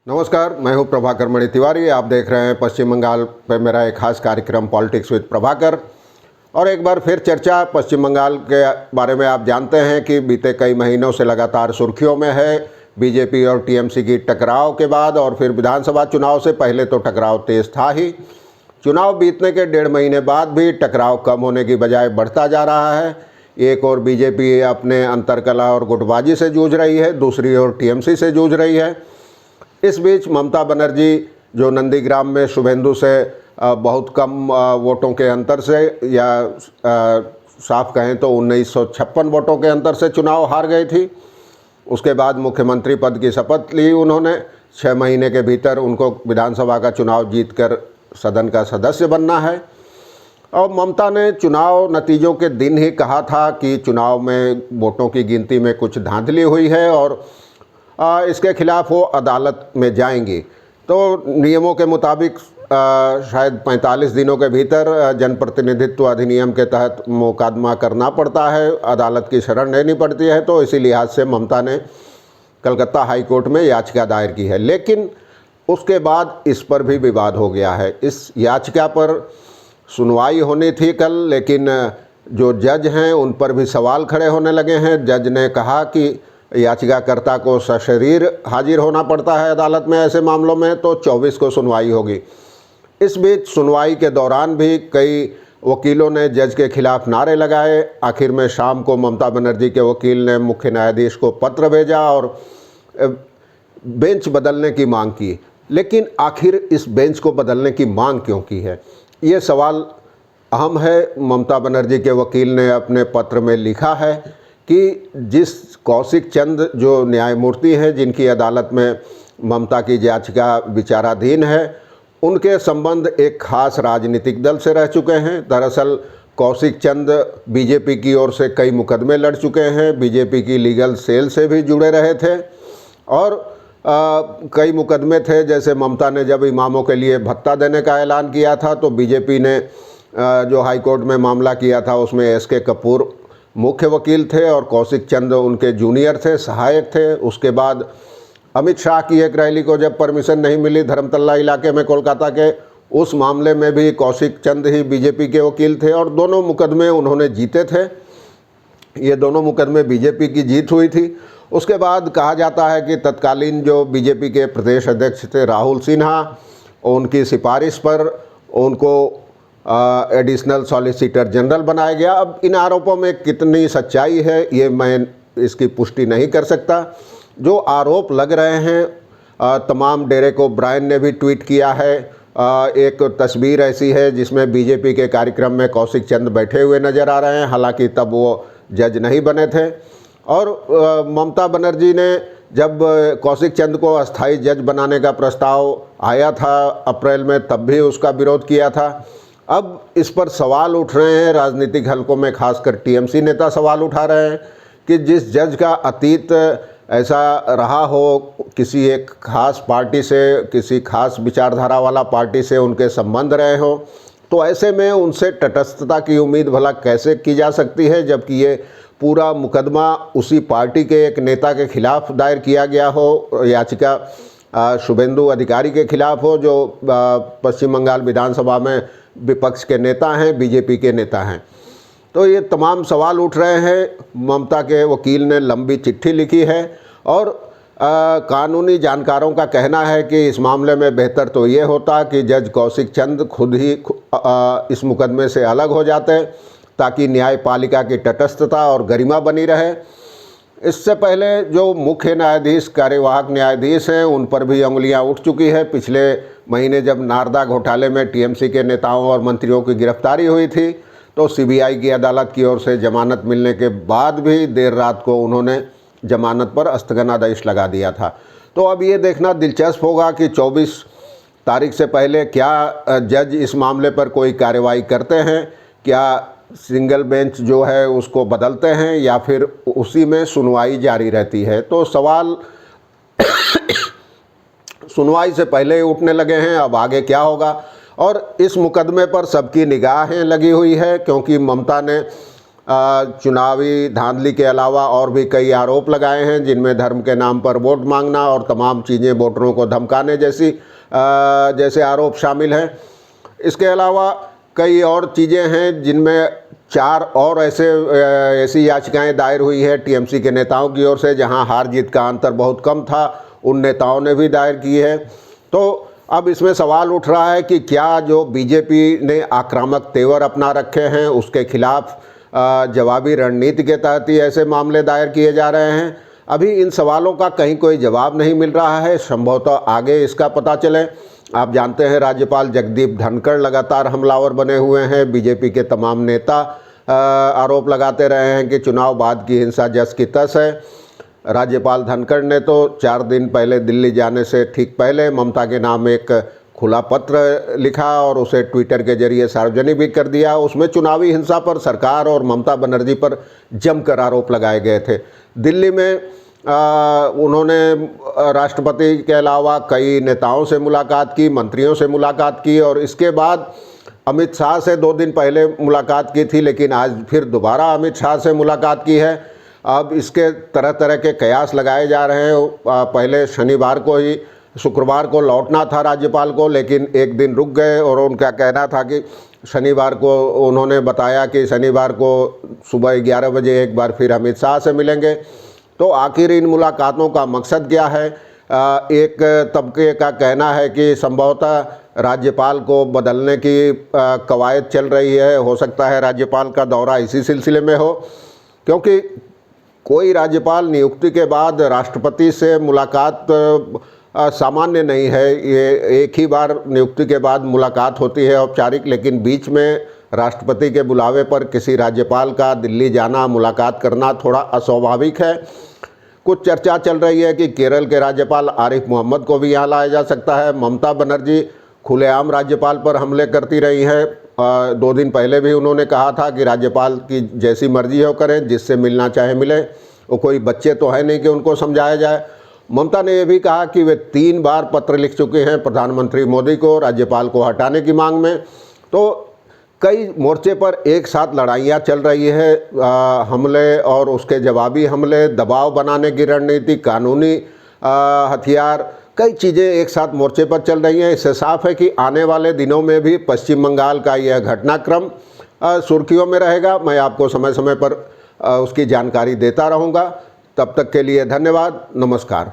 नमस्कार, मैं हूं प्रभाकर मणि तिवारी। आप देख रहे हैं पश्चिम बंगाल पे मेरा एक खास कार्यक्रम पॉलिटिक्स विद प्रभाकर। और एक बार फिर चर्चा पश्चिम बंगाल के बारे में। आप जानते हैं कि बीते कई महीनों से लगातार सुर्खियों में है बीजेपी और टीएमसी की टकराव के बाद, और फिर विधानसभा चुनाव से पहले तो टकराव तेज था ही। चुनाव बीतने के 1.5 महीने बाद भी टकराव कम होने की बजाय बढ़ता जा रहा है। एक ओर बीजेपी अपने अंतरकलह और गुटबाजी से जूझ रही है, दूसरी ओर टीएमसी से जूझ रही है। इस बीच ममता बनर्जी जो नंदीग्राम में शुभेंदु से बहुत कम वोटों के अंतर से, या साफ कहें तो 1956 वोटों के अंतर से चुनाव हार गई थी। उसके बाद मुख्यमंत्री पद की शपथ ली उन्होंने। 6 महीने के भीतर उनको विधानसभा का चुनाव जीतकर सदन का सदस्य बनना है। और ममता ने चुनाव नतीजों के दिन ही कहा था कि चुनाव में वोटों की गिनती में कुछ धांधली हुई है और इसके खिलाफ वो अदालत में जाएंगी। तो नियमों के मुताबिक शायद 45 दिनों के भीतर जनप्रतिनिधित्व अधिनियम के तहत मुकदमा करना पड़ता है, अदालत की शरण लेनी पड़ती है। तो इसी लिहाज से ममता ने कलकत्ता हाई कोर्ट में याचिका दायर की है। लेकिन उसके बाद इस पर भी विवाद हो गया है। इस याचिका पर सुनवाई होनी थी कल, लेकिन जो जज हैं उन पर भी सवाल खड़े होने लगे हैं। जज ने कहा कि याचिकाकर्ता को सशरीर हाजिर होना पड़ता है अदालत में ऐसे मामलों में, तो 24 को सुनवाई होगी। इस बीच सुनवाई के दौरान भी कई वकीलों ने जज के खिलाफ नारे लगाए। आखिर में शाम को ममता बनर्जी के वकील ने मुख्य न्यायाधीश को पत्र भेजा और बेंच बदलने की मांग की। लेकिन आखिर इस बेंच को बदलने की मांग क्यों की है, ये सवाल अहम है। ममता बनर्जी के वकील ने अपने पत्र में लिखा है कि जिस कौशिक चंद जो न्यायमूर्ति हैं जिनकी अदालत में ममता की याचिका विचाराधीन है, उनके संबंध एक खास राजनीतिक दल से रह चुके हैं। दरअसल कौशिक चंद बीजेपी की ओर से कई मुकदमे लड़ चुके हैं, बीजेपी की लीगल सेल से भी जुड़े रहे थे। और कई मुकदमे थे, जैसे ममता ने जब इमामों के लिए भत्ता देने का ऐलान किया था तो बीजेपी ने जो हाईकोर्ट में मामला किया था उसमें एसके कपूर मुख्य वकील थे और कौशिक चंद उनके जूनियर थे, सहायक थे। उसके बाद अमित शाह की एक रैली को जब परमिशन नहीं मिली धर्मतल्ला इलाके में कोलकाता के, उस मामले में भी कौशिक चंद ही बीजेपी के वकील थे और दोनों मुकदमे उन्होंने जीते थे। ये दोनों मुकदमे बीजेपी की जीत हुई थी। उसके बाद कहा जाता है कि तत्कालीन जो बीजेपी के प्रदेश अध्यक्ष थे राहुल सिन्हा, उनकी सिफारिश पर उनको एडिशनल सॉलिसिटर जनरल बनाया गया। अब इन आरोपों में कितनी सच्चाई है ये मैं इसकी पुष्टि नहीं कर सकता। जो आरोप लग रहे हैं, तमाम डेरेक ओब्रायन ने भी ट्वीट किया है। एक तस्वीर ऐसी है जिसमें बीजेपी के कार्यक्रम में कौशिक चंद बैठे हुए नज़र आ रहे हैं, हालांकि तब वो जज नहीं बने थे। और ममता बनर्जी ने जब कौशिक चंद को अस्थाई जज बनाने का प्रस्ताव आया था अप्रैल में, तब भी उसका विरोध किया था। अब इस पर सवाल उठ रहे हैं राजनीतिक हलकों में, खासकर टीएमसी नेता सवाल उठा रहे हैं कि जिस जज का अतीत ऐसा रहा हो, किसी एक खास पार्टी से, किसी खास विचारधारा वाला पार्टी से उनके संबंध रहे हो, तो ऐसे में उनसे तटस्थता की उम्मीद भला कैसे की जा सकती है, जबकि ये पूरा मुकदमा उसी पार्टी के एक नेता के खिलाफ दायर किया गया हो। याचिका शुभेंदु अधिकारी के खिलाफ हो, जो पश्चिम बंगाल विधानसभा में विपक्ष के नेता हैं, बीजेपी के नेता हैं। तो ये तमाम सवाल उठ रहे हैं। ममता के वकील ने लंबी चिट्ठी लिखी है और कानूनी जानकारों का कहना है कि इस मामले में बेहतर तो ये होता कि जज कौशिक चंद खुद ही इस मुकदमे से अलग हो जाते, ताकि न्यायपालिका की तटस्थता और गरिमा बनी रहे। इससे पहले जो मुख्य न्यायाधीश, कार्यवाहक न्यायाधीश हैं, उन पर भी अंगुलियां उठ चुकी है। पिछले महीने जब नारदा घोटाले में टीएमसी के नेताओं और मंत्रियों की गिरफ्तारी हुई थी, तो सीबीआई की अदालत की ओर से जमानत मिलने के बाद भी देर रात को उन्होंने जमानत पर स्थगनादेश लगा दिया था। तो अब ये देखना दिलचस्प होगा कि 24 तारीख से पहले क्या जज इस मामले पर कोई कार्रवाई करते हैं, क्या सिंगल बेंच जो है उसको बदलते हैं, या फिर उसी में सुनवाई जारी रहती है। तो सवाल सुनवाई से पहले ही उठने लगे हैं, अब आगे क्या होगा। और इस मुकदमे पर सबकी निगाहें लगी हुई है, क्योंकि ममता ने चुनावी धांधली के अलावा और भी कई आरोप लगाए हैं, जिनमें धर्म के नाम पर वोट मांगना और तमाम चीज़ें वोटरों को धमकाने जैसे आरोप शामिल हैं। इसके अलावा कई और चीज़ें हैं, जिनमें 4 और ऐसी याचिकाएं दायर हुई है टीएमसी के नेताओं की ओर से, जहां हार जीत का अंतर बहुत कम था, उन नेताओं ने भी दायर की है। तो अब इसमें सवाल उठ रहा है कि क्या जो बीजेपी ने आक्रामक तेवर अपना रखे हैं उसके खिलाफ जवाबी रणनीति के तहत ही ऐसे मामले दायर किए जा रहे हैं। अभी इन सवालों का कहीं कोई जवाब नहीं मिल रहा है, संभवतः आगे इसका पता चले। आप जानते हैं राज्यपाल जगदीप धनखड़ लगातार हमलावर बने हुए हैं। बीजेपी के तमाम नेता आरोप लगाते रहे हैं कि चुनाव बाद की हिंसा जस की तस है। राज्यपाल धनखड़ ने तो 4 दिन पहले दिल्ली जाने से ठीक पहले ममता के नाम एक खुला पत्र लिखा और उसे ट्विटर के जरिए सार्वजनिक भी कर दिया। उसमें चुनावी हिंसा पर सरकार और ममता बनर्जी पर जमकर आरोप लगाए गए थे। दिल्ली में उन्होंने राष्ट्रपति के अलावा कई नेताओं से मुलाकात की, मंत्रियों से मुलाकात की और इसके बाद अमित शाह से 2 दिन पहले मुलाकात की थी, लेकिन आज फिर दोबारा अमित शाह से मुलाकात की है। अब इसके तरह तरह के कयास लगाए जा रहे हैं। पहले शुक्रवार को लौटना था राज्यपाल को, लेकिन एक दिन रुक गए और उनका कहना था कि शनिवार को उन्होंने बताया कि शनिवार को सुबह 11 बजे एक बार फिर अमित शाह से मिलेंगे। तो आखिर इन मुलाकातों का मकसद क्या है? एक तबके का कहना है कि संभवतः राज्यपाल को बदलने की कवायद चल रही है। हो सकता है राज्यपाल का दौरा इसी सिलसिले में हो, क्योंकि कोई राज्यपाल नियुक्ति के बाद राष्ट्रपति से मुलाकात सामान्य नहीं है। ये एक ही बार नियुक्ति के बाद मुलाकात होती है औपचारिक, लेकिन बीच में राष्ट्रपति के बुलावे पर किसी राज्यपाल का दिल्ली जाना, मुलाकात करना थोड़ा अस्वाभाविक है। कुछ चर्चा चल रही है कि केरल के राज्यपाल आरिफ मोहम्मद को भी यहाँ लाया जा सकता है। ममता बनर्जी खुलेआम राज्यपाल पर हमले करती रही हैं। 2 दिन पहले भी उन्होंने कहा था कि राज्यपाल की जैसी मर्जी हो करें, जिससे मिलना चाहे मिले, वो कोई बच्चे तो है नहीं कि उनको समझाया जाए। ममता ने यह भी कहा कि वे 3 बार पत्र लिख चुके हैं प्रधानमंत्री मोदी को राज्यपाल को हटाने की मांग में। तो कई मोर्चे पर एक साथ लड़ाइयाँ चल रही है, हमले और उसके जवाबी हमले, दबाव बनाने की रणनीति, कानूनी हथियार, कई चीज़ें एक साथ मोर्चे पर चल रही हैं। इससे साफ है कि आने वाले दिनों में भी पश्चिम बंगाल का यह घटनाक्रम सुर्खियों में रहेगा। मैं आपको समय समय पर उसकी जानकारी देता रहूँगा। तब तक के लिए धन्यवाद, नमस्कार।